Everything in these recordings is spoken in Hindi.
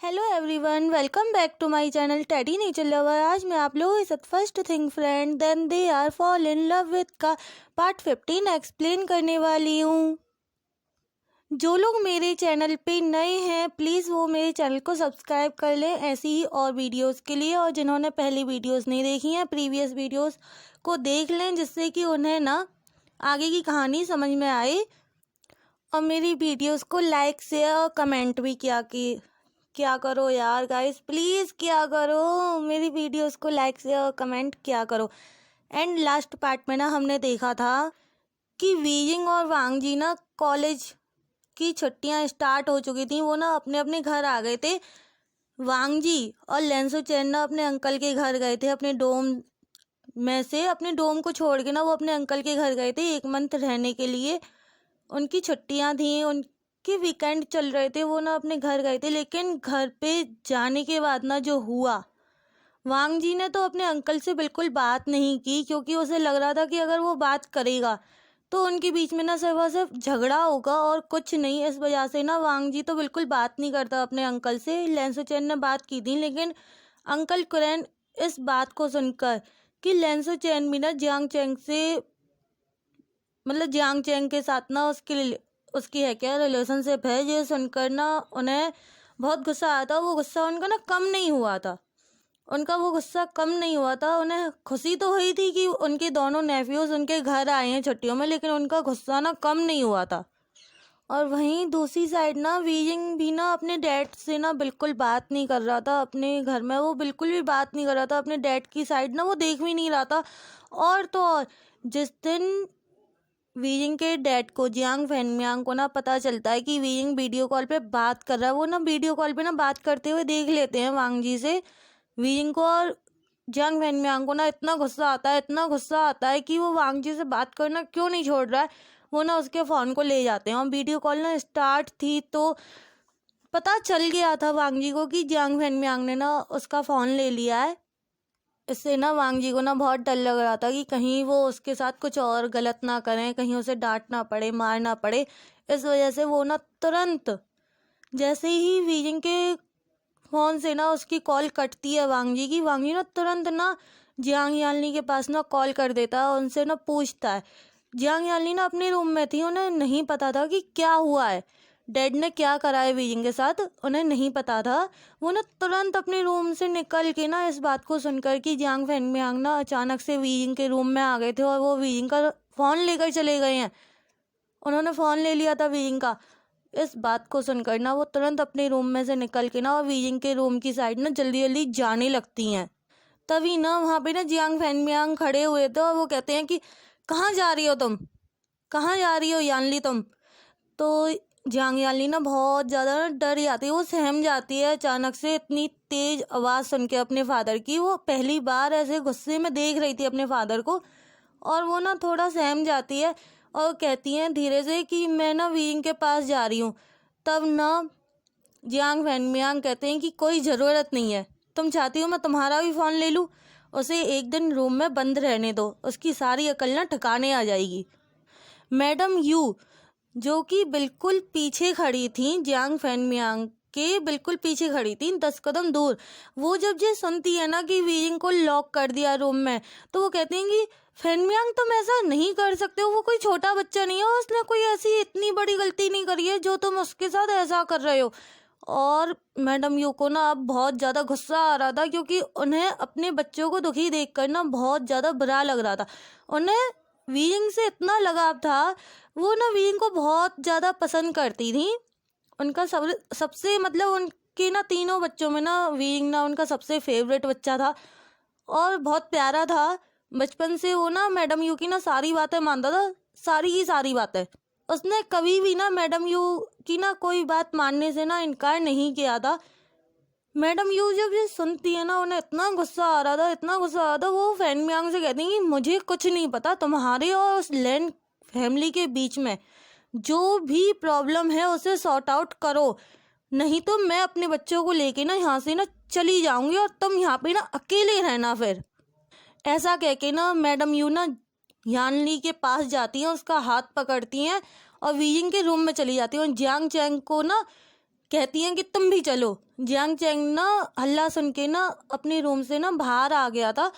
Hello everyone, welcome back to my channel Teddy Nature Lover. आज मैं आप लोगों के साथ first thing friend then they are fall in love with का पार्ट 15 एक्सप्लेन करने वाली हूँ। जो लोग मेरे चैनल पे नए हैं प्लीज़ वो मेरे चैनल को सब्सक्राइब कर लें ऐसी ही और वीडियोस के लिए, और जिन्होंने पहली वीडियोस नहीं देखी हैं प्रीवियस वीडियोस को देख लें जिससे कि उन्हें ना आगे की कहानी समझ में आए। और मेरी वीडियोस को लाइक शेयर और कमेंट भी क्या करो यार गाइस, प्लीज़ क्या करो, मेरी वीडियोस को लाइक शेयर और कमेंट क्या करो। एंड लास्ट पार्ट में ना हमने देखा था कि वीजिंग और वांगजी ना कॉलेज की छुट्टियां स्टार्ट हो चुकी थी, वो ना अपने अपने घर आ गए थे। वांगजी और लेंसो चैन ना अपने अंकल के घर गए थे, अपने डोम में से अपने डोम को छोड़ के ना वो अपने अंकल के घर गए थे 1 मंथ रहने के लिए। उनकी छुट्टियां थी, उनके वीकेंड चल रहे थे, वो ना अपने घर गए थे। लेकिन घर पे जाने के बाद ना जो हुआ, वांगजी ने तो अपने अंकल से बिल्कुल बात नहीं की, क्योंकि उसे लग रहा था कि अगर वो बात करेगा तो उनके बीच में ना सिर्फ और सिर्फ झगड़ा होगा और कुछ नहीं। इस वजह से ना वांगजी तो बिल्कुल बात नहीं करता अपने अंकल से। लेंसो चैन ने बात की थी, लेकिन अंकल कुरैन इस बात को सुनकर कि लेंसो चैन भी ना जियांग चैंग से जियांग चैंग के साथ ना उसकी है क्या रिलेशनशिप है, ये सुनकर ना उन्हें बहुत गुस्सा आया था। वो गुस्सा उनका ना कम नहीं हुआ था, उन्हें खुशी तो हुई थी कि उनके दोनों नेफ्यूज उनके घर आए हैं छुट्टियों में, लेकिन उनका गुस्सा ना कम नहीं हुआ था। और वहीं दूसरी साइड ना वीजिंग भी ना अपने डैड से ना बिल्कुल बात नहीं कर रहा था। अपने घर में वो बिल्कुल भी बात नहीं कर रहा था, अपने डैड की साइड ना वो देख भी नहीं रहा था। और तो और जिस दिन वीजिंग के डैड को जियांग फैनमियांग को ना पता चलता है कि वीजिंग वीडियो कॉल पे बात कर रहा है, वो ना वीडियो कॉल पे ना बात करते हुए देख लेते हैं वांगजी से वीजिंग को। और जियांग फैनमियांग को ना इतना गुस्सा आता है कि वो वांगजी से बात करना क्यों नहीं छोड़ रहा है। वो ना उसके फ़ोन को ले जाते हैं और वीडियो कॉल ना स्टार्ट थी तो पता चल गया था वांगजी को कि जियांग फैनमियांग ने ना उसका फ़ोन ले लिया है। इससे ना वांगजी को ना बहुत डर लग रहा था कि कहीं वो उसके साथ कुछ और गलत ना करें, कहीं उसे डांटना पड़े, मारना पड़े। इस वजह से वो ना तुरंत जैसे ही वीजिंग के फ़ोन से ना उसकी कॉल कटती है वांगजी ना तुरंत ना जियांग यालनी के पास ना कॉल कर देता है और उनसे ना पूछता है। जियांग यालनी ना अपने रूम में थी, उन्हें नहीं पता था कि क्या हुआ है, डैड ने क्या करा है वीजिंग के साथ, उन्हें नहीं पता था। वो ना तुरंत अपने रूम से निकल के ना इस बात को सुनकर कि जियांग फैनमियांग ना अचानक से वीजिंग के रूम में आ गए थे और वो वीजिंग का फ़ोन लेकर चले गए हैं, उन्होंने फ़ोन ले लिया था वीजिंग का। इस बात को सुनकर ना वो तुरंत अपने रूम में से निकल के ना और वीजिंग के रूम की साइड ना जल्दी जल्दी जाने लगती हैं। तभी ना वहाँ पे ना जियांग फैनमियांग खड़े हुए थे और वो कहते हैं कि कहाँ जा रही हो तुम, कहाँ जा रही हो यानली तुम। तो जियांग यानली ना बहुत ज़्यादा ना डर जाती है, वो सहम जाती है अचानक से इतनी तेज़ आवाज़ सुन के अपने फादर की। वो पहली बार ऐसे गुस्से में देख रही थी अपने फादर को, और वो ना थोड़ा सहम जाती है और कहती हैं धीरे से कि मैं ना वीजिंग के पास जा रही हूँ। तब ना जियांग फैनमियांग कहते हैं कि कोई ज़रूरत नहीं है, तुम चाहती हो मैं तुम्हारा भी फ़ोन ले लूँ, उसे एक दिन रूम में बंद रहने दो, उसकी सारी अकल ना ठिकाने आ जाएगी। मैडम यू जो कि बिल्कुल पीछे खड़ी थी, जियांग फैनमियांग के बिल्कुल पीछे खड़ी थी 10 कदम दूर, वो जब ये सुनती है ना कि वीजिंग को लॉक कर दिया रूम में, तो वो कहती हैं कि फैनमियांग तुम ऐसा नहीं कर सकते हो, वो कोई छोटा बच्चा नहीं है, उसने कोई ऐसी इतनी बड़ी गलती नहीं करी है जो तुम उसके साथ ऐसा कर रहे हो। और मैडम यू को ना अब बहुत ज़्यादा गुस्सा आ रहा था, क्योंकि उन्हें अपने बच्चों को दुखी देखकर ना बहुत ज़्यादा बुरा लग रहा था। उन्हें वीजिंग से इतना लगाव था, वो ना वीजिंग को बहुत ज़्यादा पसंद करती थी। उनका सबसे उनके ना तीनों बच्चों में ना वीजिंग ना उनका सबसे फेवरेट बच्चा था और बहुत प्यारा था। बचपन से वो ना मैडम यू की ना सारी बातें मानता था, सारी की सारी बातें। उसने कभी भी ना मैडम यू की ना कोई बात मानने से ना इनकार नहीं किया था। मैडम यू जब ये सुनती है ना उन्हें इतना गुस्सा आ रहा था, वो फैनमियांग से कहती कि मुझे कुछ नहीं पता, तुम्हारे और उस लैन फैमिली के बीच में जो भी प्रॉब्लम है उसे सॉर्ट आउट करो, नहीं तो मैं अपने बच्चों को लेके ना यहाँ से ना चली जाऊंगी और तुम यहाँ पे ना अकेले रहना। फिर ऐसा कह के ना मैडम यू ना यानली के पास जाती हैं, उसका हाथ पकड़ती हैं और वीजिंग के रूम में चली जाती हैं और जियांग चैंग को ना कहती हैं कि तुम भी चलो। जियांग चैंग ना हल्ला सुन के ना अपने रूम से ना बाहर आ गया था।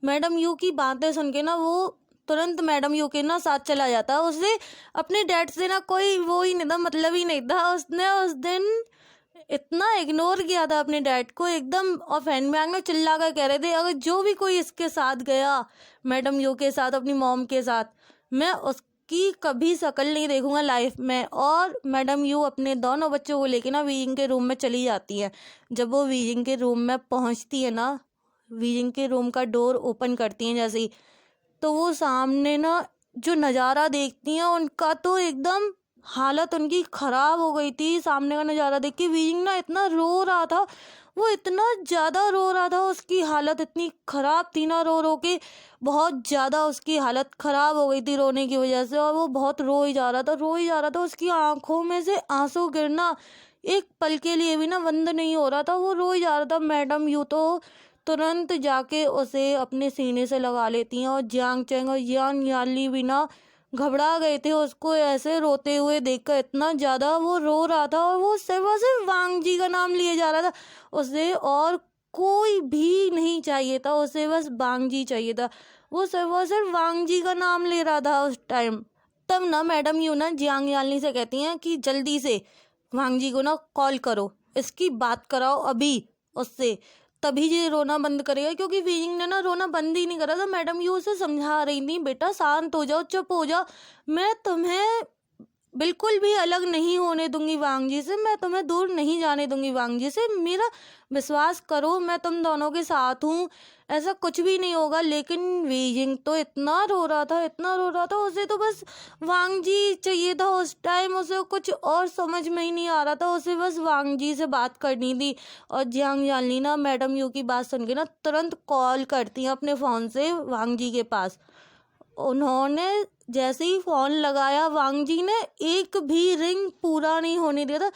मैडम यू की बातें सुन के ना वो तुरंत मैडम यू के ना साथ चला जाता। उसे अपने डैड से ना कोई वो ही नहीं था, मतलब ही नहीं था। उसने उस दिन इतना इग्नोर किया था अपने डैड को एकदम। और फैन बैंग में चिल्ला कर कह रहे थे अगर जो भी कोई इसके साथ गया, मैडम यू के साथ, अपनी मॉम के साथ, मैं उसकी कभी शक्ल नहीं देखूंगा लाइफ में। और मैडम यू अपने दोनों बच्चों को लेके ना वीजिंग के रूम में चली जाती है। जब वो वीजिंग के रूम में पहुंचती है ना, वीजिंग के रूम का डोर ओपन करती हैं जैसे ही, तो वो सामने ना जो नज़ारा देखती हैं उनका तो एकदम हालत उनकी ख़राब हो गई थी। सामने का नज़ारा देख के वीजिंग ना इतना रो रहा था, वो इतना ज़्यादा रो रहा था, उसकी हालत इतनी ख़राब थी ना, रो रो के बहुत ज़्यादा उसकी हालत ख़राब हो गई थी रोने की वजह से। और वो बहुत रो ही जा रहा था, उसकी आंखों में से आंसू गिरना एक पल के लिए भी ना बंद नहीं हो रहा था, वो रो ही जा रहा था। मैडम यू तो तुरंत जाके उसे अपने सीने से लगा लेती हैं। और जियांग चैंग और यांग याली भी ना घबरा गए थे उसको ऐसे रोते हुए देखकर। इतना ज़्यादा वो रो रहा था और वो सिर्फ वांग जी का नाम लिए जा रहा था। उसे और कोई भी नहीं चाहिए था, उसे बस वांग जी चाहिए था। वो सिर्फ वांग जी का नाम ले रहा था उस टाइम। तब ना मैडम यू ना जियांग याली से कहती हैं कि जल्दी से वांग जी को ना कॉल करो, इसकी बात कराओ अभी उससे, तभी ये रोना बंद करेगा। क्योंकि वीजिंग ने ना रोना बंद ही नहीं करा था। मैडम यू उसे समझा रही थी बेटा शांत हो जाओ, चुप हो जाओ, मैं तुम्हें बिल्कुल भी अलग नहीं होने दूंगी वांग जी से, मैं तुम्हें दूर नहीं जाने दूंगी वांग जी से, मेरा विश्वास करो, मैं तुम दोनों के साथ हूँ, ऐसा कुछ भी नहीं होगा। लेकिन वीजिंग तो इतना रो रहा था, उसे तो बस वांग जी चाहिए था उस टाइम, उसे कुछ और समझ में ही नहीं आ रहा था, उसे बस वांग जी से बात करनी थी। और जियांग याली ना मैडम यू की बात सुन के ना तुरंत कॉल करती हैं अपने फ़ोन से वांग जी के पास। उन्होंने जैसे ही फ़ोन लगाया, वांग जी ने एक भी रिंग पूरा नहीं होने दिया था।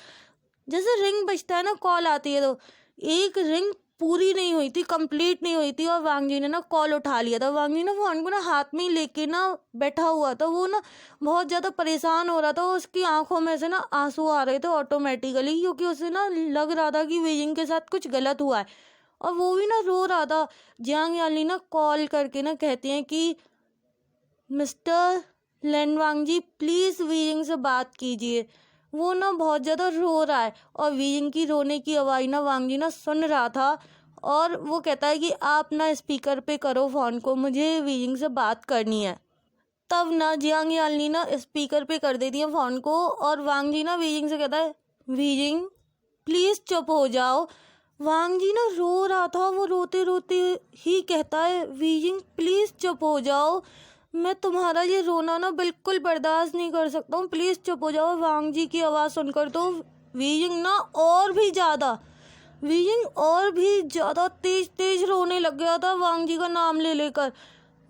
जैसे रिंग बजता है ना, कॉल आती है, तो एक रिंग पूरी नहीं हुई थी, कंप्लीट नहीं हुई थी, और वांग जी ने ना कॉल उठा लिया था। वांग जी ना फ़ोन को ना हाथ में ही लेके ना बैठा हुआ था, वो ना बहुत ज़्यादा परेशान हो रहा था। उसकी आंखों में से ना आंसू आ रहे थे ऑटोमेटिकली, क्योंकि उसे ना लग रहा था कि वीजिंग के साथ कुछ गलत हुआ है, और वो भी ना रो रहा था। जियांग याली ना कॉल करके ना कहती हैं कि mister Lan Wangji please Wei Ying से बात कीजिए, वो ना बहुत ज़्यादा रो रहा है। और वीजिंग की रोने की आवाज़ ना वांग जी ना सुन रहा था, और वो कहता है कि आप ना स्पीकर पे करो फ़ोन को, मुझे वीजिंग से बात करनी है। तब ना जियांग याली ना स्पीकर पे कर देती है फ़ोन को, और वांग जी ना वीजिंग से कहता है वीजिंग प्लीज़ चुप हो जाओ। वांग जी ना रो रहा था, वो रोते रोते ही कहता है वीजिंग प्लीज़ चुप हो जाओ, मैं तुम्हारा ये रोना ना बिल्कुल बर्दाश्त नहीं कर सकता हूँ, प्लीज़ चुप हो जाओ। वांग जी की आवाज़ सुनकर तो वीजिंग ना और भी ज़्यादा तेज रोने लग गया था वांग जी का नाम ले लेकर।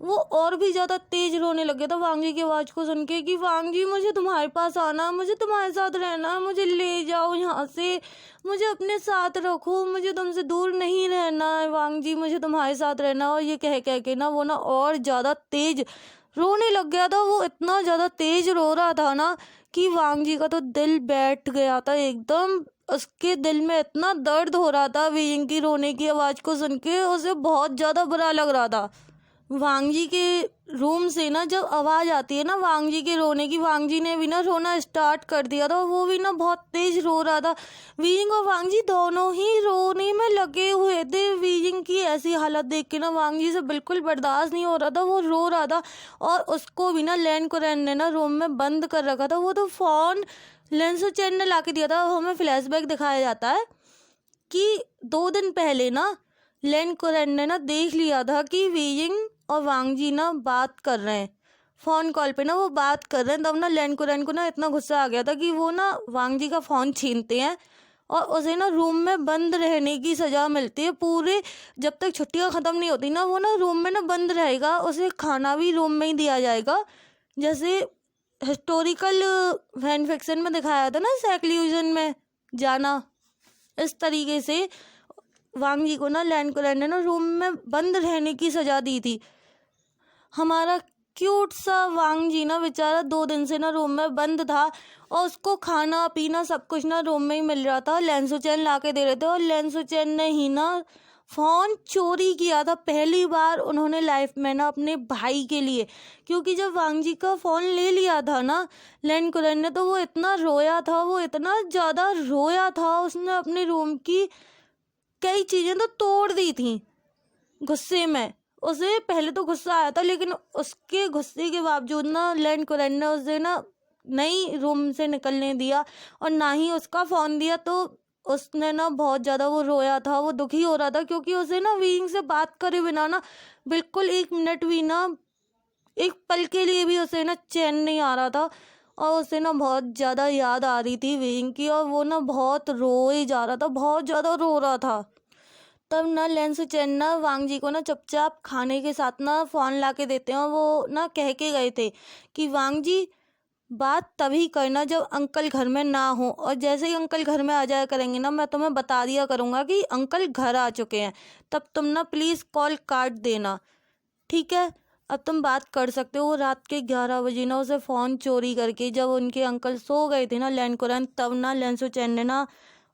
वो और भी ज़्यादा तेज रोने लग गया था वांग जी की आवाज़ को सुन के कि वांग जी मुझे तुम्हारे पास आना, मुझे तुम्हारे साथ रहना, मुझे ले जाओ यहाँ से, मुझे अपने साथ रखो, मुझे तुमसे दूर नहीं रहना है वांग जी, मुझे तुम्हारे साथ रहना। और ये कह कह के ना वो ना और ज़्यादा तेज रोने लग गया था। वो इतना ज़्यादा तेज रो रहा था ना कि वांग जी का तो दिल बैठ गया था एकदम। उसके दिल में इतना दर्द हो रहा था वीजिंग की रोने की आवाज़ को सुन के, उसे बहुत ज़्यादा बुरा लग रहा था। वांग जी के रूम से ना जब आवाज़ आती है ना वांग जी के रोने की, वांग जी ने भी ना रोना स्टार्ट कर दिया था, वो भी ना बहुत तेज रो रहा था। वीजिंग और वांग जी दोनों ही रोने में लगे हुए थे। वीजिंग की ऐसी हालत देख के ना वांग जी से बिल्कुल बर्दाश्त नहीं हो रहा था, वो रो रहा था। और उसको भी ना लैन कुरैन ने ना रूम में बंद कर रखा था। वो तो फ़ोन लैन सो चैन ने ला के दिया था। हमें फ्लैशबैक दिखाया जाता है कि 2 दिन पहले ना लैन कुरैन ने ना देख लिया था कि वीजिंग और वांग जी ना बात कर रहे हैं, फ़ोन कॉल पे ना वो बात कर रहे हैं। तब ना लैन कुरैन को ना इतना गुस्सा आ गया था कि वो ना वांग जी का फ़ोन छीनते हैं और उसे ना रूम में बंद रहने की सज़ा मिलती है। पूरे जब तक छुट्टियां ख़त्म नहीं होती ना, वो ना रूम में ना बंद रहेगा, उसे खाना भी रूम में ही दिया जाएगा। जैसे हिस्टोरिकल फैन फिक्शन में दिखाया था ना सेक्लूजन में जाना, इस तरीके से वांग जी को ना लैन कुरैन ने ना रूम में बंद रहने की सज़ा दी थी। हमारा क्यूट सा वांग जी ना बेचारा 2 दिन से ना रूम में बंद था और उसको खाना पीना सब कुछ ना रूम में ही मिल रहा था। लेंसुचैन ला के दे रहे थे और लेंसुचैन ने ही ना फ़ोन चोरी किया था पहली बार उन्होंने लाइफ में ना अपने भाई के लिए। क्योंकि जब वांग जी का फ़ोन ले लिया था ना लैन कुरैन ने, तो वो इतना रोया था, वो इतना ज़्यादा रोया था, उसने अपने रूम की कई चीज़ें तो तोड़ दी थी गुस्से में। उसे पहले तो गुस्सा आया था, लेकिन उसके गुस्से के बावजूद ना लैन कुरैन ने उसे ना नहीं रूम से निकलने दिया और ना ही उसका फ़ोन दिया। तो उसने ना बहुत ज़्यादा वो रोया था, वो दुखी हो रहा था, क्योंकि उसे ना वीइंग से बात करे बिना ना बिल्कुल 1 मिनट भी ना, एक पल के लिए भी उसे ना चैन नहीं आ रहा था और उसे ना बहुत ज़्यादा याद आ रही थी वीइंग की और वो ना बहुत रोए जा रहा था, बहुत ज़्यादा रो रहा था। तब ना लेंसुचैन ना वांग जी को ना चुपचाप खाने के साथ ना फ़ोन ला के देते हैं और वो ना कह के गए थे कि वांग जी बात तभी करना जब अंकल घर में ना हो, और जैसे ही अंकल घर में आ जाया करेंगे ना मैं तुम्हें बता दिया करूँगा कि अंकल घर आ चुके हैं, तब तुम ना प्लीज़ कॉल काट देना, ठीक है। अब तुम बात कर सकते हो। वो रात के 11 बजे ना उसे फ़ोन चोरी करके, जब उनके अंकल सो गए थे ना लैन कुरैन, तब ना लेंसुचैन ने ना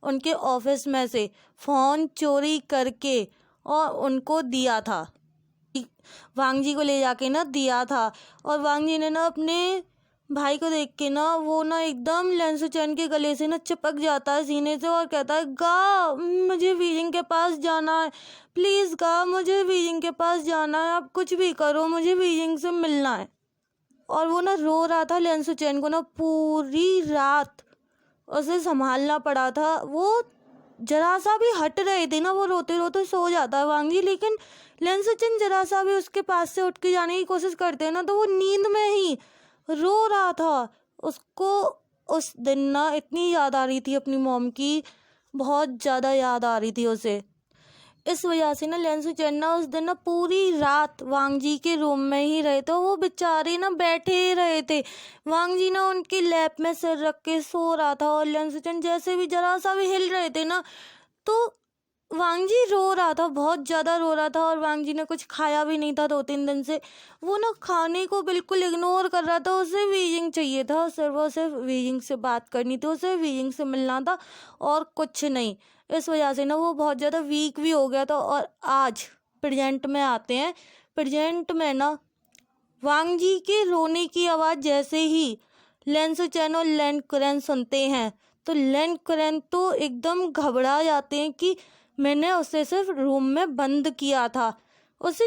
उनके ऑफिस में से फ़ोन चोरी करके और उनको दिया था, वांग जी को ले जाके ना दिया था। और वांग जी ने ना अपने भाई को देख के ना वो ना एकदम लेंसुचैन के गले से ना चिपक जाता है सीने से और कहता है, गा मुझे वीजिंग के पास जाना है, प्लीज़ गा मुझे वीजिंग के पास जाना है, आप कुछ भी करो मुझे वीजिंग से मिलना है। और वो ना रो रहा था, लेंसुचैन को ना पूरी रात उसे संभालना पड़ा था। वो जरा सा भी हट रहे थे ना वो रोते रोते सो जाता है वांग जी, लेकिन लेंसुचैन जरा सा भी उसके पास से उठ के जाने की कोशिश करते हैं ना तो वो नींद में ही रो रहा था। उसको उस दिन ना इतनी याद आ रही थी अपनी मॉम की, बहुत ज़्यादा याद आ रही थी उसे। इस वजह से ना लेंसुचैन ना उस दिन ना पूरी रात वांग जी के रूम में ही रहे, तो वो बेचारे ना बैठे ही रहे थे। वांग जी ना उनके लैप में सिर रख के सो रहा था और लेंसुचैन जैसे भी जरा सा भी हिल रहे थे ना तो वांग जी रो रहा था, बहुत ज़्यादा रो रहा था। और वांग जी ने कुछ खाया भी नहीं था 2-3 दिन से, वो ना खाने को बिल्कुल इग्नोर कर रहा था। उसे वीजिंग चाहिए था, सिर्फ उसे वीजिंग से बात करनी थी, उसे वीजिंग से मिलना था और कुछ नहीं। इस वजह से ना वो बहुत ज़्यादा वीक भी हो गया था। और आज प्रेजेंट में आते हैं। प्रेजेंट में ना वांग जी के रोने की आवाज़ जैसे ही लेंसुचैन और लैन कुरैन सुनते हैं तो लैन कुरैन तो एकदम घबरा जाते हैं कि मैंने उसे सिर्फ रूम में बंद किया था, उसे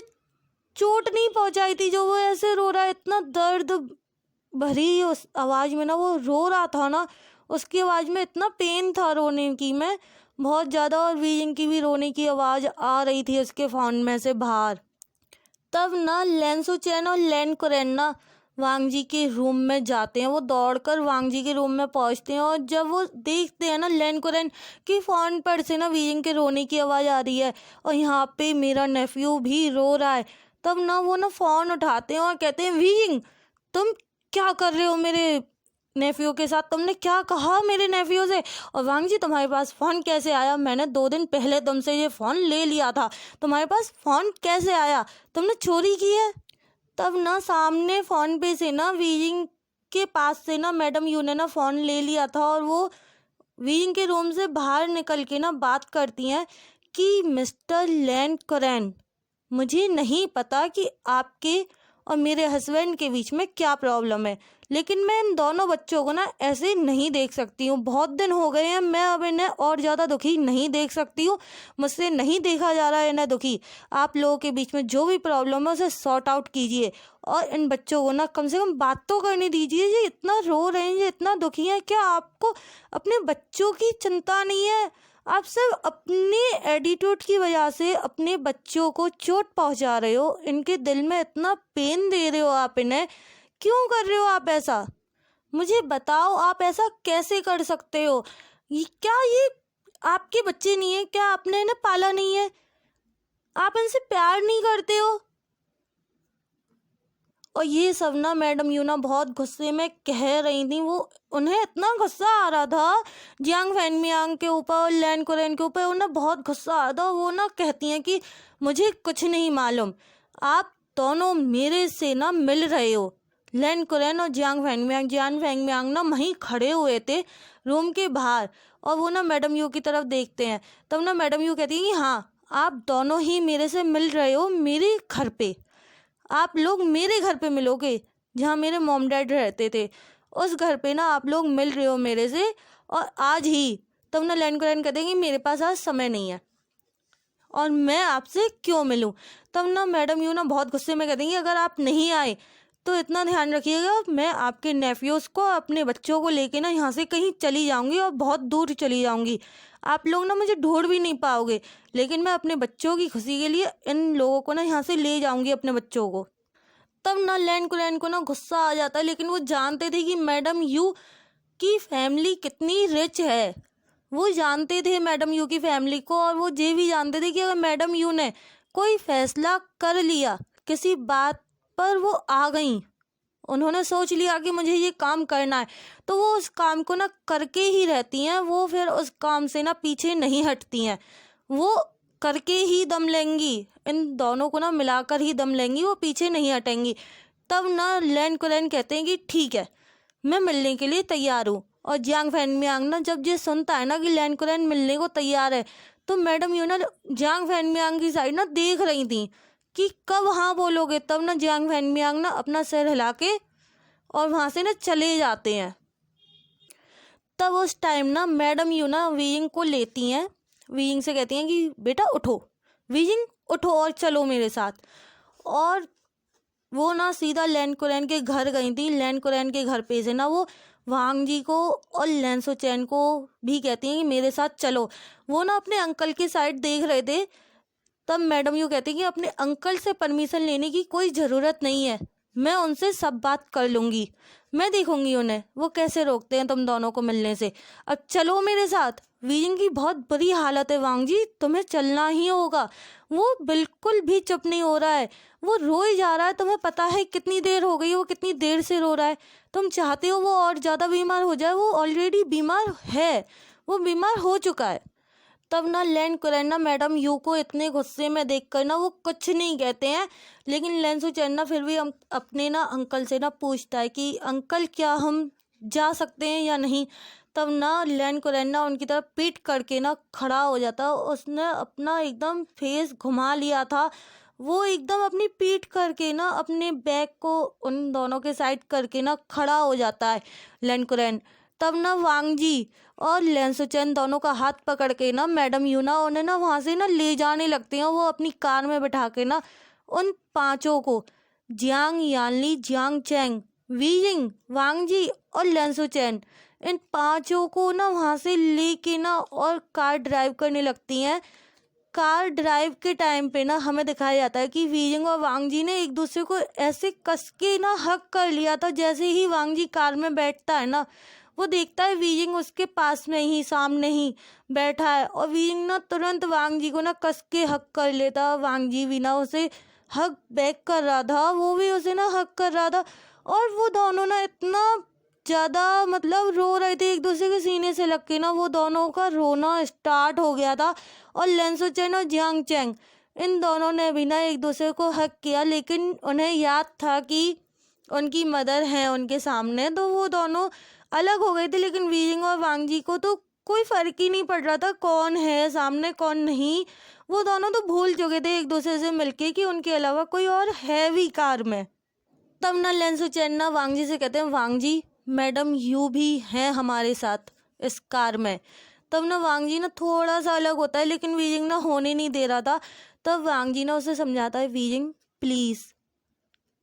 चोट नहीं पहुंचाई थी जो वो ऐसे रो रहा है। इतना दर्द भरी उस आवाज़ में ना वो रो रहा था ना, उसकी आवाज़ में इतना पेन था रोने की में बहुत ज़्यादा, और वीजिंग की भी रोने की आवाज़ आ रही थी उसके फ़ोन में से बाहर। तब ना लेंसुचैन और लैन कुरैन ना वांग जी के रूम में जाते हैं। वो दौड़कर वांग जी के रूम में पहुंचते हैं और जब वो देखते हैं ना लैन कुरैन की फ़ोन पर से ना वीजिंग के रोने की आवाज़ आ रही है और यहाँ पे मेरा नेफ्यू भी रो रहा है, तब ना वो ना फ़ोन उठाते हैं और कहते हैं, वीजिंग तुम क्या कर रहे हो मेरे नेफ्यू के साथ, तुमने क्या कहा मेरे नेफ्यू से? और वांग जी तुम्हारे पास फ़ोन कैसे आया? मैंने 2 दिन पहले तुमसे ये फ़ोन ले लिया था, तुम्हारे पास फ़ोन कैसे आया? तुमने चोरी की है? तब ना सामने फ़ोन पे से ना वीजिंग के पास से ना मैडम यू ने ना फ़ोन ले लिया था और वो वीजिंग के रूम से बाहर निकल के ना बात करती हैं कि मिस्टर लैन कुरैन, मुझे नहीं पता कि आपके और मेरे हस्बैंड के बीच में क्या प्रॉब्लम है, लेकिन मैं इन दोनों बच्चों को ना ऐसे नहीं देख सकती हूँ। बहुत दिन हो गए हैं, मैं अब इन्हें और ज़्यादा दुखी नहीं देख सकती हूँ, मुझसे नहीं देखा जा रहा है इन्हें दुखी। आप लोगों के बीच में जो भी प्रॉब्लम है उसे सॉर्ट आउट कीजिए और इन बच्चों को ना कम से कम बात तो करने दीजिए। ये इतना रो रहे हैं, ये इतना दुखी हैं, क्या आपको अपने बच्चों की चिंता नहीं है? आप सिर्फ अपने एटीट्यूड की वजह से अपने बच्चों को चोट पहुंचा रहे हो, इनके दिल में इतना पेन दे रहे हो आप इन्हें, क्यों कर रहे हो आप ऐसा? मुझे बताओ आप ऐसा कैसे कर सकते हो? ये आपके बच्चे नहीं है क्या? आपने इन्हें पाला नहीं है? आप इनसे प्यार नहीं करते हो? और ये सब ना मैडम यू ना बहुत गुस्से में कह रही थी। वो उन्हें इतना गुस्सा आ रहा था जियांग फैनमियांग के ऊपर और लैन कुरैन के ऊपर, उन्हें बहुत गुस्सा आ रहा था। वो ना कहती हैं कि मुझे कुछ नहीं मालूम, आप दोनों मेरे से ना मिल रहे हो। लैन कुरैन और जियांग फैंगमियांग ना वहीं खड़े हुए थे रूम के बाहर, और वो ना मैडम यू की तरफ देखते हैं। तब ना मैडम यू कहती है कि हाँ, आप दोनों ही मेरे से मिल रहे हो मेरे घर पे, आप लोग मेरे घर पे मिलोगे जहाँ मेरे मॉम डैड रहते थे, उस घर पे ना आप लोग मिल रहे हो मेरे से, और आज ही। तब ना लैन कुरैन कहते हैं कि मेरे पास आज समय नहीं है और मैं आपसे क्यों मिलूं। तब ना मैडम यू ना बहुत गुस्से में कहती हैं कि अगर आप नहीं आए तो इतना ध्यान रखिएगा, मैं आपके नेफ्यूज़ को, अपने बच्चों को लेके ना यहाँ से कहीं चली जाऊंगी और बहुत दूर चली जाऊंगी। आप लोग ना मुझे ढूंढ भी नहीं पाओगे, लेकिन मैं अपने बच्चों की खुशी के लिए इन लोगों को ना यहाँ से ले जाऊंगी, अपने बच्चों को। तब ना लैन कुरैन को ना गुस्सा आ जाता है, लेकिन वो जानते थे कि मैडम यू की फैमिली कितनी रिच है। वो जानते थे मैडम यू की फैमिली को, और वो ये भी जानते थे कि अगर मैडम यू ने कोई फैसला कर लिया किसी बात पर, वो आ गई, उन्होंने सोच लिया कि मुझे ये काम करना है, तो वो उस काम को ना करके ही रहती हैं। वो फिर उस काम से ना पीछे नहीं हटती हैं, वो करके ही दम लेंगी, इन दोनों को ना मिलाकर ही दम लेंगी, वो पीछे नहीं हटेंगी। तब ना लैन कुरैन कहते हैं कि ठीक है, मैं मिलने के लिए तैयार हूँ। और जियांग फैनमियांग ना जब ये सुनता है ना कि लैन कुरैन मिलने को तैयार है, तो मैडम यू ना जियांग फैनमियांग की साइड ना देख रही थी कि कब हाँ बोलोगे। तब ना जियांग फैनमियांग ना अपना सिर हिला के और वहाँ से ना चले जाते हैं। तब उस टाइम ना मैडम यू ना वीइंग को लेती हैं, वीइंग से कहती हैं कि बेटा उठो, वीइंग उठो और चलो मेरे साथ। और वो ना सीधा लैन कुरैन के घर गई थी। लैन कुरैन के घर पे से ना वो वांग जी को और लैन सुचैन को भी कहती हैं कि मेरे साथ चलो। वो ना अपने अंकल की साइड देख रहे थे। तब मैडम यू कहती हैं कि अपने अंकल से परमिशन लेने की कोई ज़रूरत नहीं है, मैं उनसे सब बात कर लूँगी, मैं देखूंगी उन्हें वो कैसे रोकते हैं तुम दोनों को मिलने से। अब चलो मेरे साथ। वीजिंग की बहुत बुरी हालत है वांग जी, तुम्हें चलना ही होगा। वो बिल्कुल भी चुप नहीं हो रहा है, वो रो ही जा रहा है। तुम्हें पता है कितनी देर हो गई, वो कितनी देर से रो रहा है। तुम चाहते हो वो और ज़्यादा बीमार हो जाए, वो ऑलरेडी बीमार है, वो बीमार हो चुका है। तब ना लैन कुरैन ना मैडम यू को इतने गुस्से में देखकर ना वो कुछ नहीं कहते हैं, लेकिन लैन सुचैन ना फिर भी अपने ना अंकल से ना पूछता है कि अंकल क्या हम जा सकते हैं या नहीं। तब ना लैन कुरैन ना उनकी तरफ पीठ करके ना खड़ा हो जाता। उसने अपना एकदम फेस घुमा लिया था, वो एकदम अपनी पीठ करके ना अपने बैग को उन दोनों के साइड करके ना खड़ा हो जाता है लैन कुरैन। तब ना वांग जी और लैन सुचैन दोनों का हाथ पकड़ के ना मैडम यू ना उन्हें ना वहाँ से ना ले जाने लगते हैं। वो अपनी कार में बिठा के ना उन पांचों को, Jiang, Yanli, Jiang Cheng, Wei Ying, Wang Ji और लैन सुचैन, इन पांचों को ना वहाँ से लेके ना और कार ड्राइव करने लगती हैं। कार ड्राइव के टाइम पे ना हमें दिखाया जाता है कि वीजिंग और वांग जी ने एक दूसरे को ऐसे कस के ना हक कर लिया था। जैसे ही वांग जी कार में बैठता है ना, वो देखता है वीजिंग उसके पास में ही सामने ही बैठा है, और वीजिंग ना तुरंत वांग जी को ना कस के हक कर लेता। वांग जी भी ना उसे हक बैक कर रहा था, वो भी उसे ना हक कर रहा था, और वो दोनों ना इतना ज़्यादा मतलब रो रहे थे एक दूसरे के सीने से लग के ना, वो दोनों का रोना स्टार्ट हो गया था। और लैन सुचैन और जियांग चैंग इन दोनों ने भी ना एक दूसरे को हक किया, लेकिन उन्हें याद था कि उनकी मदर है उनके सामने, तो वो दोनों अलग हो गए थे। लेकिन वीजिंग और वांग जी को तो कोई फर्क ही नहीं पड़ रहा था कौन है सामने कौन नहीं। वो दोनों तो भूल चुके थे एक दूसरे से मिलके कि उनके अलावा कोई और है भी कार में। तब ना लैन सुचैन ना वांग जी से कहते हैं, वांग जी मैडम यू भी हैं हमारे साथ इस कार में। तब ना वांग जी ना थोड़ा सा अलग होता है, लेकिन वीजिंग ना होने नहीं दे रहा था। तब वांग जी ना उसे समझाता है, वीजिंग प्लीज़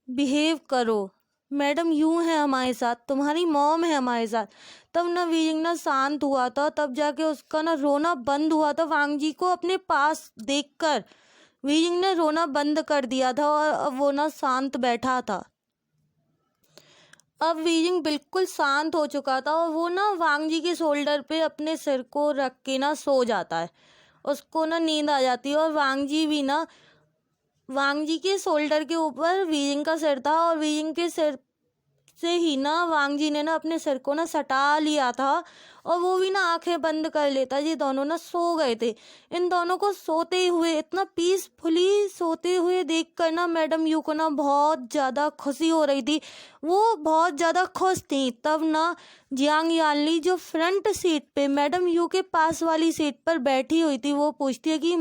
बिहेव करो, मैडम यूं है हमारे साथ, तुम्हारी मॉम है हमारे साथ। तब ना वीजिंग ना शांत हुआ था, तब जाके उसका ना रोना बंद हुआ था। वांग जी को अपने पास देखकर वीजिंग ने रोना बंद कर दिया था, और अब वो ना शांत बैठा था। अब वीजिंग बिल्कुल शांत हो चुका था, और वो ना वांग जी के शोल्डर पे अपने सिर को रख के ना सो जाता है। उसको ना नींद आ जाती है, और वांग जी भी ना, वांग जी के शोल्डर के ऊपर वीजिंग का सिर था, और वीजिंग के सिर से ही ना वांग जी ने ना अपने सिर को ना सटा लिया था और वो भी ना आंखें बंद कर लेता। ये दोनों ना सो गए थे। इन दोनों को सोते हुए, इतना पीसफुली सोते हुए देख कर ना मैडम यू को ना बहुत ज़्यादा खुशी हो रही थी। वो बहुत ज़्यादा खुश थी। तब ना जियांग यानली जो फ्रंट सीट पे मैडम यू के पास वाली सीट पर बैठी हुई थी, वो पूछती है कि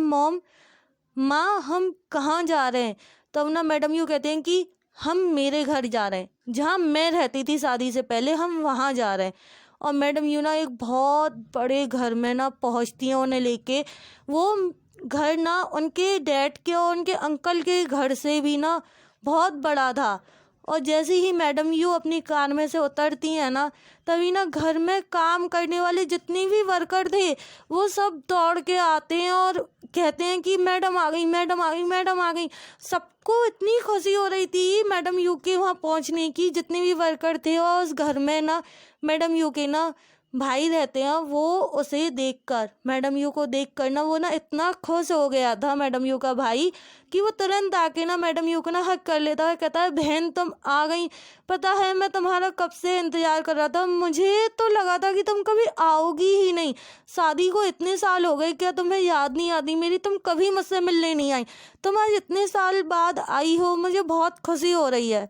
माँ हम कहाँ जा रहे हैं। तब ना मैडम यू कहते हैं कि हम मेरे घर जा रहे हैं, जहाँ मैं रहती थी शादी से पहले, हम वहाँ जा रहे हैं। और मैडम यू ना एक बहुत बड़े घर में ना पहुँचती हैं उन्हें लेके। वो घर ना उनके डैड के और उनके अंकल के घर से भी ना बहुत बड़ा था। और जैसे ही मैडम यू अपनी कार में से उतरती हैं ना, तभी ना घर में काम करने वाले जितने भी वर्कर थे वो सब दौड़ के आते हैं और कहते हैं कि मैडम आ गई, मैडम आ गई, मैडम आ गई। सबको इतनी खुशी हो रही थी मैडम यू के वहाँ पहुँचने की, जितने भी वर्कर थे। और उस घर में ना मैडम यू के ना भाई रहते हैं। वो उसे देखकर, मैडम यू को देखकर ना वो ना इतना खुश हो गया था मैडम यू का भाई, कि वो तुरंत आके ना मैडम यू को ना हक कर लेता है। कहता है बहन तुम आ गई, पता है मैं तुम्हारा कब से इंतज़ार कर रहा था। मुझे तो लगा था कि तुम कभी आओगी ही नहीं। शादी को इतने साल हो गए, क्या तुम्हें याद नहीं आती मेरी? तुम कभी मुझसे मिलने नहीं आई, तुम आज इतने साल बाद आई हो, मुझे बहुत खुशी हो रही है।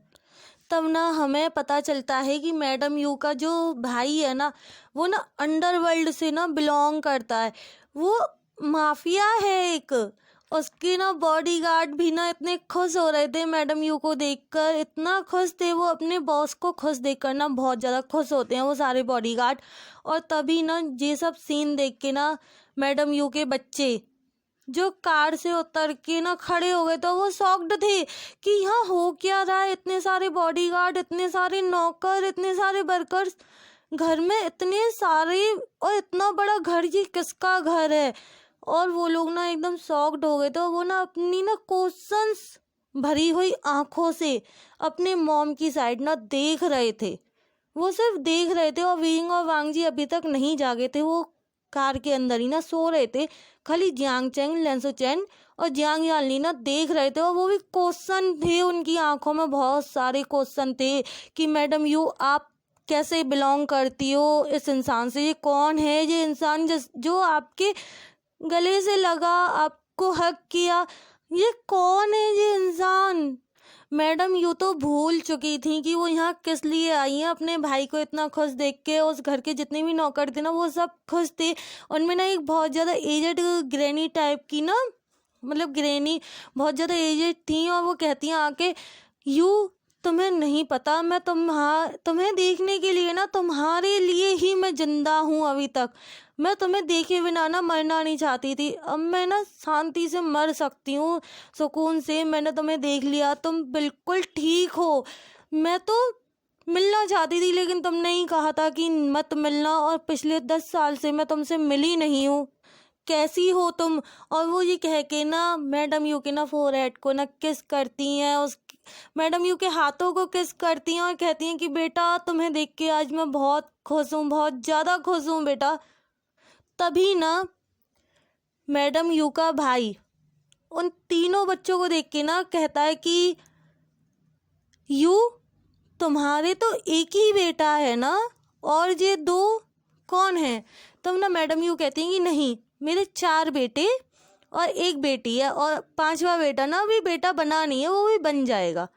तब ना हमें पता चलता है कि मैडम यू का जो भाई है ना, वो ना अंडरवर्ल्ड से ना बिलोंग करता है। वो माफिया है एक। उसके ना बॉडीगार्ड भी ना इतने खुश हो रहे थे मैडम यू को देखकर, इतना खुश थे वो। अपने बॉस को खुश देखकर ना बहुत ज़्यादा खुश होते हैं वो सारे बॉडीगार्ड। और तभी ना ये सब सीन देख के ना मैडम यू के बच्चे जो कार से उतर के ना खड़े हो गए, तो वो शॉक्ड थे कि यहाँ हो क्या रहा है। इतने सारे बॉडीगार्ड, इतने सारे नौकर, इतने सारे वर्कर्स, घर में इतने सारे, और इतना बड़ा घर, ये किसका घर है? और वो लोग ना एकदम शॉक्ड हो गए। तो वो ना अपनी ना क्वेश्चंस भरी हुई आंखों से अपने मॉम की साइड ना देख रहे थे। वो सिर्फ देख रहे थे। और वीइंग और वांग जी अभी तक नहीं जागे थे, वो कार के अंदर ही ना सो रहे थे। खाली जियांग चैंग, लेंसो चैन और जियांग यानली ना देख रहे थे। और वो भी क्वेश्चन थे उनकी आंखों में, बहुत सारे क्वेश्चन थे कि मैडम यू आप कैसे बिलोंग करती हो इस इंसान से? ये कौन है ये इंसान जो आपके गले से लगा, आपको हक किया? ये कौन है ये इंसान? मैडम यू तो भूल चुकी थी कि वो यहाँ किस लिए आई हैं। अपने भाई को इतना खुश देख के उस घर के जितने भी नौकर थे ना, वो सब खुश थे। उनमें ना एक बहुत ज़्यादा एजेड ग्रैनी टाइप की ना, मतलब ग्रैनी बहुत ज़्यादा एजेड थी। और वो कहती हैं आके, यू तुम्हें नहीं पता, मैं तुम्हें देखने के लिए ना, तुम्हारे लिए ही मैं जिंदा हूँ अभी तक। मैं तुम्हें देखे बिना ना मरना नहीं चाहती थी। अब मैं ना शांति से मर सकती हूँ, सुकून से। मैंने तुम्हें देख लिया, तुम बिल्कुल ठीक हो। मैं तो मिलना चाहती थी, लेकिन तुमने ही कहा था कि मत मिलना, और पिछले 10 साल से मैं तुमसे मिली नहीं हूँ। कैसी हो तुम? और वो ये कह के ना मैडम यू के ना फोरहेड को ना किस करती हैं, उस मैडम यू के हाथों को किस करती हैं और कहती हैं कि बेटा तुम्हें देख के आज मैं बहुत खुश हूँ, बहुत ज़्यादा खुश हूँ बेटा। तभी ना मैडम यू का भाई उन तीनों बच्चों को देख के ना कहता है कि यू तुम्हारे तो एक ही बेटा है ना, और ये 2 कौन है? तब ना मैडम यू कहती हैं कि नहीं, मेरे 4 बेटे और 1 बेटी है, और 5वां बेटा ना अभी बेटा बना नहीं है, वो भी बन जाएगा।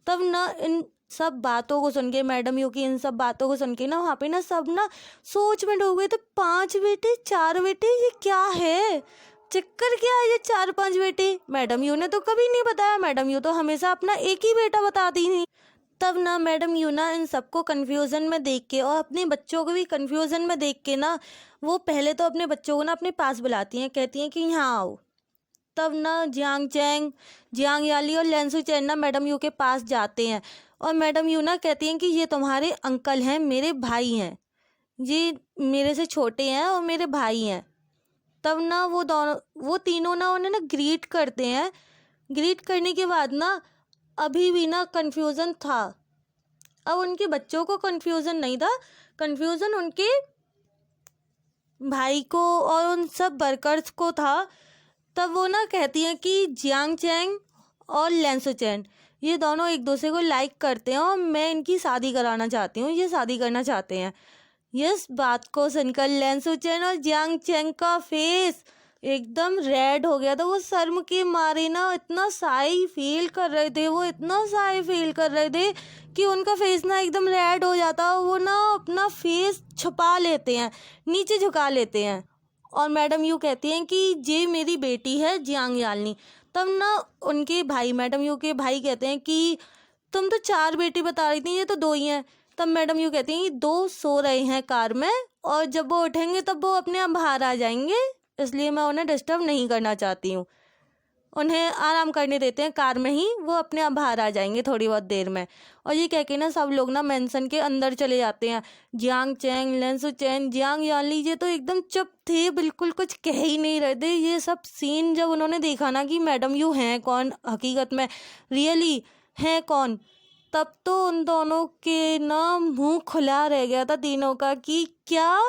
तब ना इन सब बातों को सुन के, मैडम यू की इन सब बातों को सुन के ना वहाँ पे ना सब ना सोच में डूब गए। तो 5 बेटे 4 बेटे, ये क्या है? चक्कर क्या है ये 4-5 बेटे? मैडम यू ने तो कभी नहीं बताया। मैडम यू तो हमेशा अपना एक ही बेटा बताती थी। तब ना मैडम यू ना इन सबको कन्फ्यूज़न में देख के, और अपने बच्चों को भी कन्फ्यूज़न में देख के ना, वो पहले तो अपने बच्चों को ना अपने पास बुलाती हैं, कहती हैं कि यहाँ आओ। तब ना जियांग चैंग, जियांग याली और लेंसू चैन ना मैडम यू के पास जाते हैं। और मैडम यू ना कहती हैं कि ये तुम्हारे अंकल हैं, मेरे भाई हैं, ये मेरे से छोटे हैं और मेरे भाई हैं। तब ना वो तीनों ना उन्हें ना ग्रीट करते हैं। ग्रीट करने के बाद ना अभी भी ना कन्फ्यूज़न था। अब उनके बच्चों को कन्फ्यूज़न नहीं था, कन्फ्यूज़न उनके भाई को और उन सब वर्कर्स को था। तब वो ना कहती हैं कि जियांग चैंग और लेंसो चैन, ये दोनों एक दूसरे को लाइक करते हैं और मैं इनकी शादी कराना चाहती हूँ, ये शादी करना चाहते हैं। इस बात को सुनकर लैन सुचेन और जियांग चैंग का फेस एकदम रेड हो गया था। वो शर्म के मारे ना इतना शाई फील कर रहे थे, वो इतना शाई फील कर रहे थे कि उनका फेस ना एकदम रेड हो जाता। वो ना अपना फेस छुपा लेते हैं, नीचे झुका लेते हैं। और मैडम यू कहती हैं कि ये मेरी बेटी है जियांग यालनी। तब ना उनके भाई, मैडम यू के भाई कहते हैं कि तुम तो 4 बेटी बता रही थी, ये तो 2 ही हैं। तब मैडम यू कहती हैं कि 2 सो रहे हैं कार में और जब वो उठेंगे तब वो अपने आप बाहर आ जाएंगे, इसलिए मैं उन्हें डिस्टर्ब नहीं करना चाहती हूँ। उन्हें आराम करने देते हैं कार में ही, वो अपने आप बाहर आ जाएंगे थोड़ी बहुत देर में। और ये कह के ना सब लोग ना मेंशन के अंदर चले जाते हैं। जियांग चैंग, लैन सुचेन, जियांग यानली ये तो एकदम चुप थे, बिल्कुल कुछ कह ही नहीं रहे थे। ये सब सीन जब उन्होंने देखा ना कि मैडम यू हैं कौन, हकीकत में रियली हैं कौन, तब तो उन दोनों के ना मुंह खुला रह गया था तीनों का कि क्या।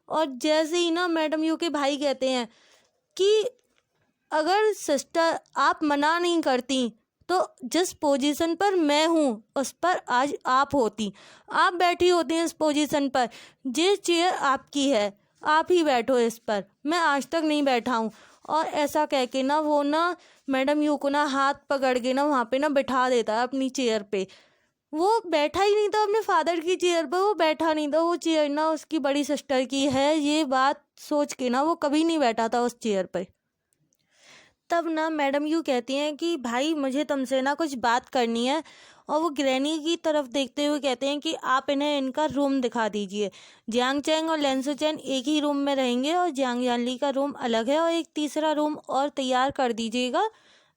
और जैसे ही ना मैडम यू के भाई कहते हैं कि अगर सिस्टर आप मना नहीं करती तो जिस पोजीशन पर मैं हूँ उस पर आज आप होती, आप बैठी होती हैं इस पोजीशन पर, ये चेयर आपकी है, आप ही बैठो इस पर, मैं आज तक नहीं बैठा हूँ। और ऐसा कह के ना वो ना मैडम यू को ना हाथ पकड़ के ना वहाँ पे ना बिठा देता है अपनी चेयर पे। वो बैठा ही नहीं था अपने फादर की चेयर पर, वो बैठा नहीं था, वो चेयर ना उसकी बड़ी सिस्टर की है, ये बात सोच के ना वो कभी नहीं बैठा था उस चेयर पर। तब ना मैडम यू कहती हैं कि भाई मुझे तुमसे ना कुछ बात करनी है। और वो ग्रैनी की तरफ देखते हुए कहते हैं कि आप इन्हें इनका रूम दिखा दीजिए। जियांग चैंग और लैन सुचेन एक ही रूम में रहेंगे और जियांग यानली का रूम अलग है, और एक तीसरा रूम और तैयार कर दीजिएगा,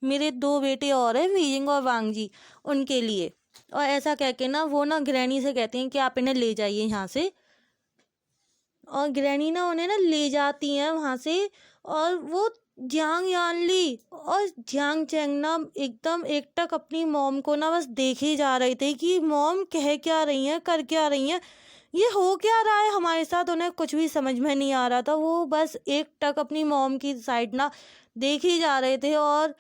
मेरे 2 बेटे और हैं, वीजिंग और वांग जी, उनके लिए। और ऐसा कह के ना वो ना ग्रैनी से कहते हैं कि आप इन्हें ले जाइए यहाँ से। और ग्रैनी ना उन्हें ना ले जाती हैं वहाँ से। और वो जियांग यानली और जियांग चैंग ना एकदम एकटक अपनी मॉम को ना बस देखे जा रहे थे कि मॉम कह क्या रही हैं, कर क्या रही हैं, ये हो क्या रहा है हमारे साथ। उन्हें कुछ भी समझ में नहीं आ रहा था, वो बस एकटक अपनी मॉम की साइड ना देखे जा रहे थे और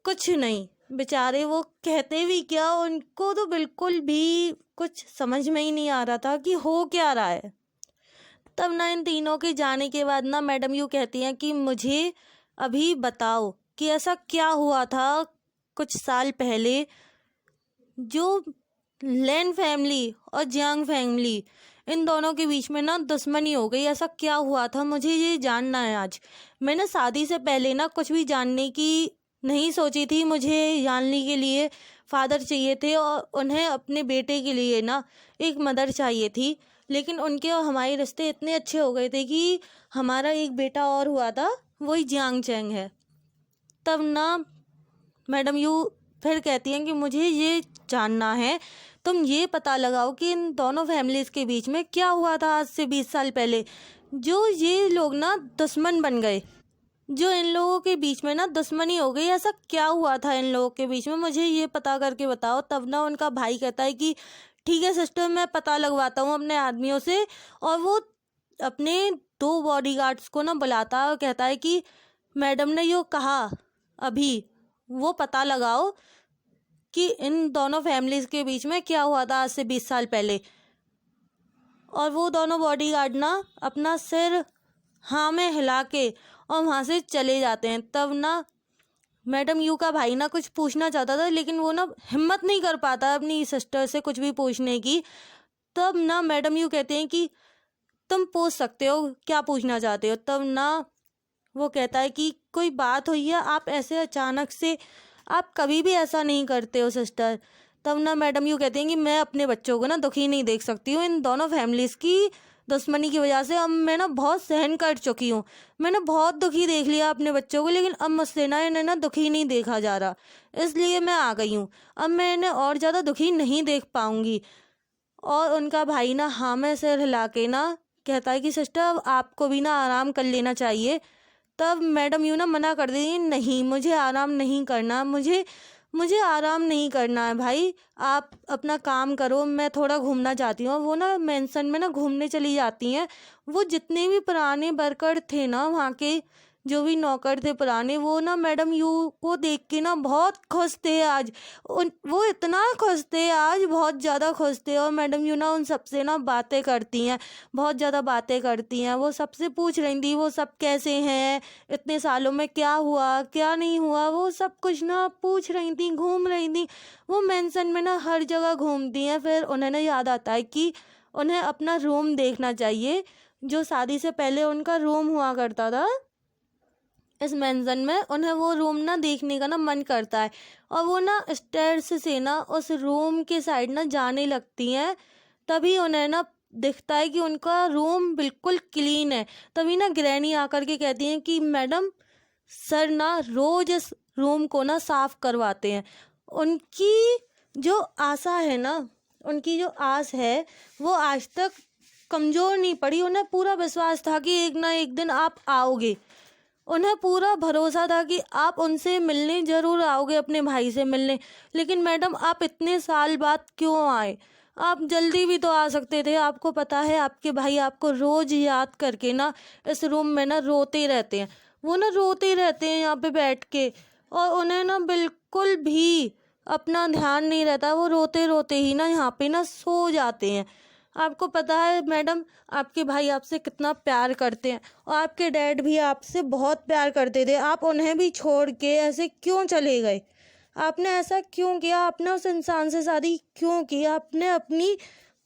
कुछ नहीं। बेचारे वो कहते भी क्या, उनको तो बिल्कुल भी कुछ समझ में ही नहीं आ रहा था कि हो क्या रहा है। तब ना इन तीनों के जाने के बाद ना मैडम यू कहती हैं कि मुझे अभी बताओ कि ऐसा क्या हुआ था कुछ साल पहले जो लैन फैमिली और जियांग फैमिली, इन दोनों के बीच में ना दुश्मनी हो गई। ऐसा क्या हुआ था, मुझे ये जानना है आज। मैंने शादी से पहले ना कुछ भी जानने की नहीं सोची थी। मुझे यानली के लिए फादर चाहिए थे और उन्हें अपने बेटे के लिए ना एक मदर चाहिए थी, लेकिन उनके और हमारे रिश्ते इतने अच्छे हो गए थे कि हमारा एक बेटा और हुआ था, वही जियांग चैंग है। तब ना मैडम यू फिर कहती हैं कि मुझे ये जानना है, तुम ये पता लगाओ कि इन दोनों फैमिलीज़ के बीच में क्या हुआ था आज से 20 साल पहले, जो ये लोग ना दुश्मन बन गए, जो इन लोगों के बीच में ना दुश्मनी हो गई। ऐसा क्या हुआ था इन लोगों के बीच में, मुझे ये पता करके बताओ। तब ना उनका भाई कहता है कि ठीक है सिस्टर, मैं पता लगवाता हूँ अपने आदमियों से। और वो अपने 2 बॉडीगार्ड्स को ना बुलाता है और कहता है कि मैडम ने यो कहा अभी वो पता लगाओ कि इन दोनों फैमिलीज़ के बीच में क्या हुआ था आज से 20 साल पहले। और वो दोनों बॉडीगार्ड ना अपना सिर हाँ में हिला के और वहाँ से चले जाते हैं। तब ना मैडम यू का भाई ना कुछ पूछना चाहता था, लेकिन वो ना हिम्मत नहीं कर पाता अपनी सिस्टर से कुछ भी पूछने की। तब ना मैडम यू कहते हैं कि तुम पूछ सकते हो, क्या पूछना चाहते हो। तब ना वो कहता है कि कोई बात हुई है, आप ऐसे अचानक से, आप कभी भी ऐसा नहीं करते हो सिस्टर। तब ना मैडम यू कहते हैं कि मैं अपने बच्चों को ना दुखी नहीं देख सकती हूँ इन दोनों फैमिलीज़ की दुश्मनी की वजह से। अब मैं ना बहुत सहन कर चुकी हूँ, मैंने बहुत दुखी देख लिया अपने बच्चों को, लेकिन अब मुझसे ना इन्हें ना दुखी नहीं देखा जा रहा, इसलिए मैं आ गई हूँ। अब मैं इन्हें और ज़्यादा दुखी नहीं देख पाऊँगी। और उनका भाई ना हाँ में सिर हिला के ना कहता है कि सिस्टर अब आपको भी ना आराम कर लेना चाहिए। तब मैडम यू ना मना कर देती, नहीं मुझे आराम नहीं करना, मुझे आराम नहीं करना है भाई, आप अपना काम करो, मैं थोड़ा घूमना चाहती हूँ। वो ना मेंशन में ना घूमने चली जाती हैं। वो जितने भी पुराने वर्कर थे ना वहाँ के, जो भी नौकर थे पुराने, वो ना मैडम यू को देख के ना बहुत खुश थे आज। वो इतना खुश थे आज, बहुत ज़्यादा खुश थे। और मैडम यू ना उन सबसे ना बातें करती हैं, बहुत ज़्यादा बातें करती हैं। वो सबसे पूछ रही थी वो सब कैसे हैं, इतने सालों में क्या हुआ क्या नहीं हुआ, वो सब कुछ ना पूछ रही थी, घूम रही थी। वो मेंशन में ना हर जगह घूमती हैं। फिर उन्हें ना याद आता है कि उन्हें अपना रूम देखना चाहिए, जो शादी से पहले उनका रूम हुआ करता था इस मेंशन में। उन्हें वो रूम ना देखने का ना मन करता है, और वो ना स्टेयर्स से ना उस रूम के साइड ना जाने लगती हैं। तभी उन्हें ना दिखता है कि उनका रूम बिल्कुल क्लीन है। तभी ना ग्रैनी आकर के कहती हैं कि मैडम सर ना रोज इस रूम को ना साफ करवाते हैं। उनकी जो आशा है ना, उनकी जो आस है, वो आज तक कमज़ोर नहीं पड़ी। उन्हें पूरा विश्वास था कि एक ना एक दिन आप आओगे। उन्हें पूरा भरोसा था कि आप उनसे मिलने ज़रूर आओगे, अपने भाई से मिलने। लेकिन मैडम आप इतने साल बाद क्यों आए? आप जल्दी भी तो आ सकते थे। आपको पता है आपके भाई आपको रोज़ याद करके ना इस रूम में ना रोते रहते हैं। वो ना रोते रहते हैं यहाँ पे बैठ के, और उन्हें ना बिल्कुल भी अपना ध्यान नहीं रहता। वो रोते रोते ही ना यहाँ पे ना सो जाते हैं। आपको पता है मैडम आपके भाई आपसे कितना प्यार करते हैं, और आपके डैड भी आपसे बहुत प्यार करते थे। आप उन्हें भी छोड़ के ऐसे क्यों चले गए? आपने ऐसा क्यों किया? आपने उस इंसान से शादी क्यों की? आपने अपनी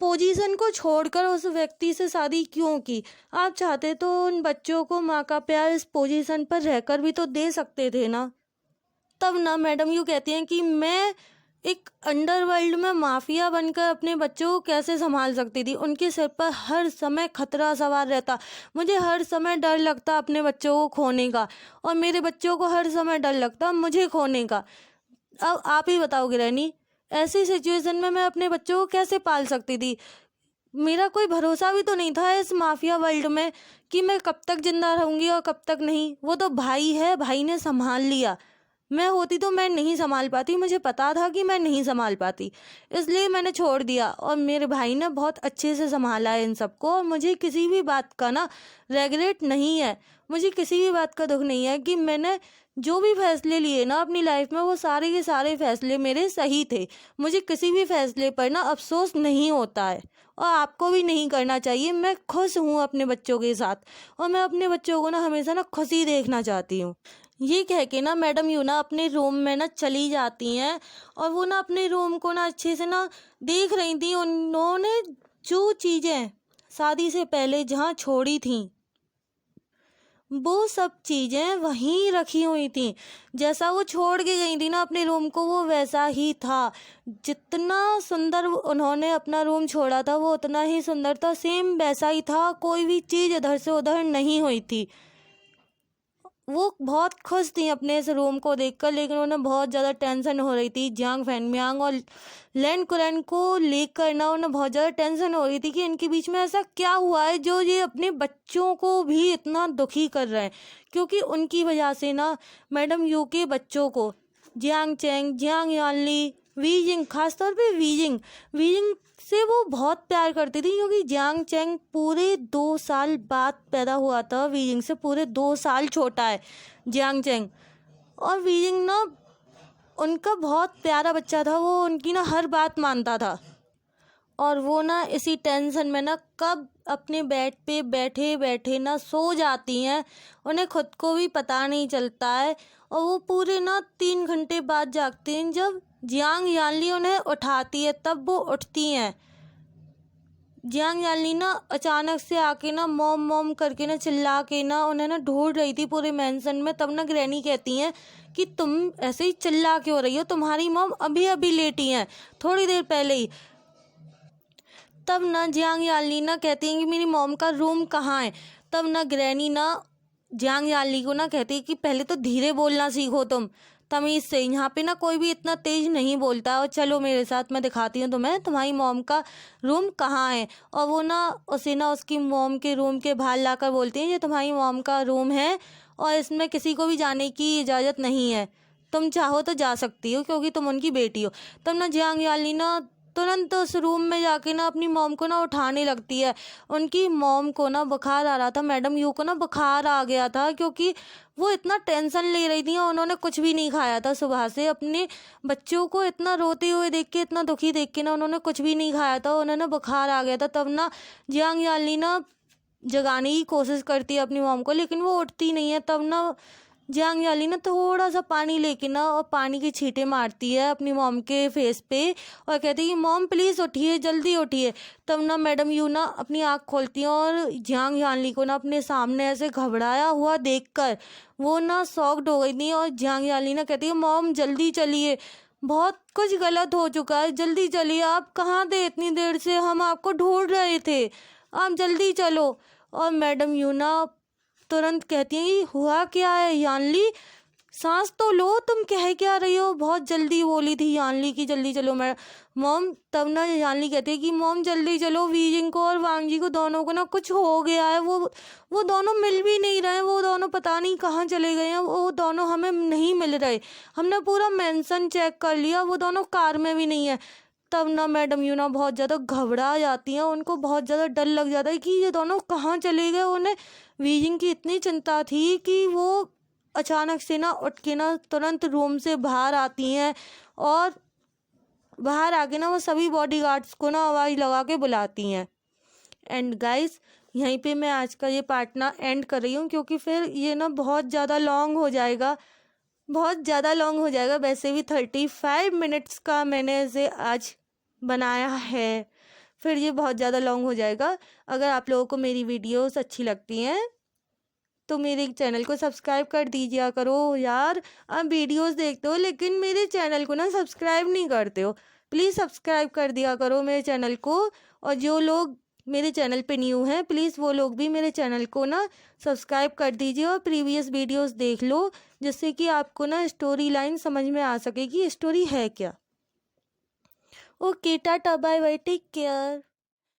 पोजीशन को छोड़कर उस व्यक्ति से शादी क्यों की? आप चाहते तो उन बच्चों को माँ का प्यार इस पोजीशन पर रहकर भी तो दे सकते थे ना। तब ना मैडम यू कहती हैं कि मैं एक अंडरवर्ल्ड में माफिया बनकर अपने बच्चों को कैसे संभाल सकती थी। उनके सिर पर हर समय खतरा सवार रहता। मुझे हर समय डर लगता अपने बच्चों को खोने का, और मेरे बच्चों को हर समय डर लगता मुझे खोने का। अब आप ही बताओगे रैनी, ऐसी सिचुएशन में मैं अपने बच्चों को कैसे पाल सकती थी? मेरा कोई भरोसा भी तो नहीं था इस माफिया वर्ल्ड में कि मैं कब तक जिंदा रहूंगी और कब तक नहीं। वो तो भाई है, भाई ने संभाल लिया। मैं होती तो मैं नहीं संभाल पाती। मुझे पता था कि मैं नहीं संभाल पाती, इसलिए मैंने छोड़ दिया। और मेरे भाई ने बहुत अच्छे से संभाला है इन सबको, और मुझे किसी भी बात का ना रेगरेट नहीं है। मुझे किसी भी बात का दुख नहीं है कि मैंने जो भी फैसले लिए ना अपनी लाइफ में, वो सारे के सारे फैसले मेरे सही थे। मुझे किसी भी फैसले पर ना अफसोस नहीं होता है, और आपको भी नहीं करना चाहिए। मैं खुश हूँ अपने बच्चों के साथ, और मैं अपने बच्चों को ना हमेशा ना खुशी देखना चाहती हूँ। ये कह के ना मैडम यू ना अपने रूम में ना चली जाती हैं, और वो ना अपने रूम को ना अच्छे से ना देख रही थी। उन्होंने जो चीज़ें शादी से पहले जहाँ छोड़ी थी, वो सब चीज़ें वहीं रखी हुई थी। जैसा वो छोड़ के गई थी ना अपने रूम को, वो वैसा ही था। जितना सुंदर उन्होंने अपना रूम छोड़ा था, वो उतना ही सुंदर था, सेम वैसा ही था। कोई भी चीज़ इधर से उधर नहीं हुई थी। वो बहुत खुश थी अपने इस रूम को देखकर, लेकिन उन्हें बहुत ज़्यादा टेंशन हो रही थी जियांग फैनमियांग और लैन कुरैन को लेकर ना। उन्हें बहुत ज़्यादा टेंशन हो रही थी कि इनके बीच में ऐसा क्या हुआ है जो ये अपने बच्चों को भी इतना दुखी कर रहे हैं। क्योंकि उनकी वजह से ना मैडम यू के बच्चों को Jiang Cheng, Jiang Yanli, Wei Ying, खासतौर पे वीजिंग से वो बहुत प्यार करती थी। क्योंकि जियांग चैंग पूरे 2 साल बाद पैदा हुआ था, वीजिंग से पूरे 2 साल छोटा है जियांग चैंग। और वीजिंग ना उनका बहुत प्यारा बच्चा था, वो उनकी ना हर बात मानता था। और वो ना इसी टेंशन में ना कब अपने बेड पे बैठे बैठे ना सो जाती हैं, उन्हें खुद को भी पता नहीं चलता है। और वो पूरे ना 3 घंटे बाद जागती हैं। जब जियांग यानली उन्हें उठाती है तब वो उठती हैं। जियांग यानली ना अचानक से आके ना मॉम मॉम करके ना चिल्ला के ना उन्हें ना ढूंढ रही थी पूरे मेंशन में। तब ना ग्रैनी कहती हैं कि तुम ऐसे ही चिल्ला क्यों रही हो, तुम्हारी मॉम अभी अभी लेटी हैं, थोड़ी देर पहले ही। तब ना जियांग यानली ना कहती हैं कि मेरी मॉम का रूम कहाँ है। तब ना ग्रैनी ना जियांग यानली को ना कहती है कि पहले तो धीरे बोलना सीखो तुम, तमीज़ से। यहाँ पे ना कोई भी इतना तेज नहीं बोलता। और चलो मेरे साथ, मैं दिखाती हूँ तुम्हें तुम्हारी मॉम का रूम कहाँ है। और वो ना उसे ना उसकी मॉम के रूम के बाहर लाकर बोलती हैं ये तुम्हारी मॉम का रूम है, और इसमें किसी को भी जाने की इजाज़त नहीं है। तुम चाहो तो जा सकती हो क्योंकि तुम उनकी बेटी हो। तब ना जियांग यानली ना तुरंत उस रूम में जाके ना अपनी मॉम को ना उठाने लगती है। उनकी मॉम को ना बुखार आ रहा था, मैडम यू को ना बुखार आ गया था, क्योंकि वो इतना टेंशन ले रही थी और उन्होंने कुछ भी नहीं खाया था सुबह से। अपने बच्चों को इतना रोते हुए देख के, इतना दुखी देख के ना उन्होंने कुछ भी नहीं खाया था, उन्होंने बुखार आ गया था। तब ना जियांग यानली ना जगाने की कोशिश करती है अपनी मॉम को, लेकिन वो उठती नहीं है। तब ना जियांग याली ना थोड़ा सा पानी लेके ना और पानी की छींटे मारती है अपनी मॉम के फेस पे और कहती है कि मॉम प्लीज़ उठिए, जल्दी उठिए। तब ना मैडम यू ना अपनी आँख खोलती हैं और जियांग यानली को ना अपने सामने ऐसे घबराया हुआ देखकर वो ना शॉक्ड हो गई थी। और जियांग यानली ना कहती है मॉम जल्दी चलिए, बहुत कुछ गलत हो चुका है, जल्दी चलिए, आप कहाँ थे इतनी देर से, हम आपको ढूंढ रहे थे, आप जल्दी चलो। और मैडम यू ना तुरंत कहती हैं कि हुआ क्या है यानली, सांस तो लो, तुम कह क्या रही हो, बहुत जल्दी बोली थी यानली की जल्दी चलो मैं मॉम। तब ना यानली कहती है कि मॉम जल्दी चलो, वीजिंग को और वांग जी को दोनों को ना कुछ हो गया है, वो दोनों मिल भी नहीं रहे, वो दोनों पता नहीं कहाँ चले गए हैं, वो दोनों हमें नहीं मिल रहे, हमने पूरा मेंशन चेक कर लिया, वो दोनों कार में भी नहीं है। तब ना मैडम यू ना बहुत ज़्यादा घबरा जाती हैं, उनको बहुत ज़्यादा डर लग जाता है कि ये दोनों कहाँ चले गए। उन्हें वीजिंग की इतनी चिंता थी कि वो अचानक से ना उठ के ना तुरंत रूम से बाहर आती हैं और बाहर आके ना वो सभी बॉडीगार्ड्स को ना आवाज़ लगा के बुलाती हैं। एंड गाइस यहीं पे मैं आज का ये पार्ट ना एंड कर रही हूँ, क्योंकि फिर ये ना बहुत ज़्यादा लॉन्ग हो जाएगा, बहुत ज़्यादा लॉन्ग हो जाएगा। वैसे भी 35 मिनट्स का मैंने इसे आज बनाया है, फिर ये बहुत ज़्यादा लॉन्ग हो जाएगा। अगर आप लोगों को मेरी वीडियोस अच्छी लगती हैं तो मेरे चैनल को सब्सक्राइब कर दीजिए करो यार। आप वीडियोस देखते हो लेकिन मेरे चैनल को ना सब्सक्राइब नहीं करते हो, प्लीज़ सब्सक्राइब कर दिया करो मेरे चैनल को। और जो लोग मेरे चैनल पे न्यू हैं प्लीज़ वो लोग भी मेरे चैनल को ना सब्सक्राइब कर दीजिए और प्रीवियस वीडियोस देख लो, जिससे कि आपको ना स्टोरी लाइन समझ में आ सके कि स्टोरी है क्या। Okay tata bye bye, take care.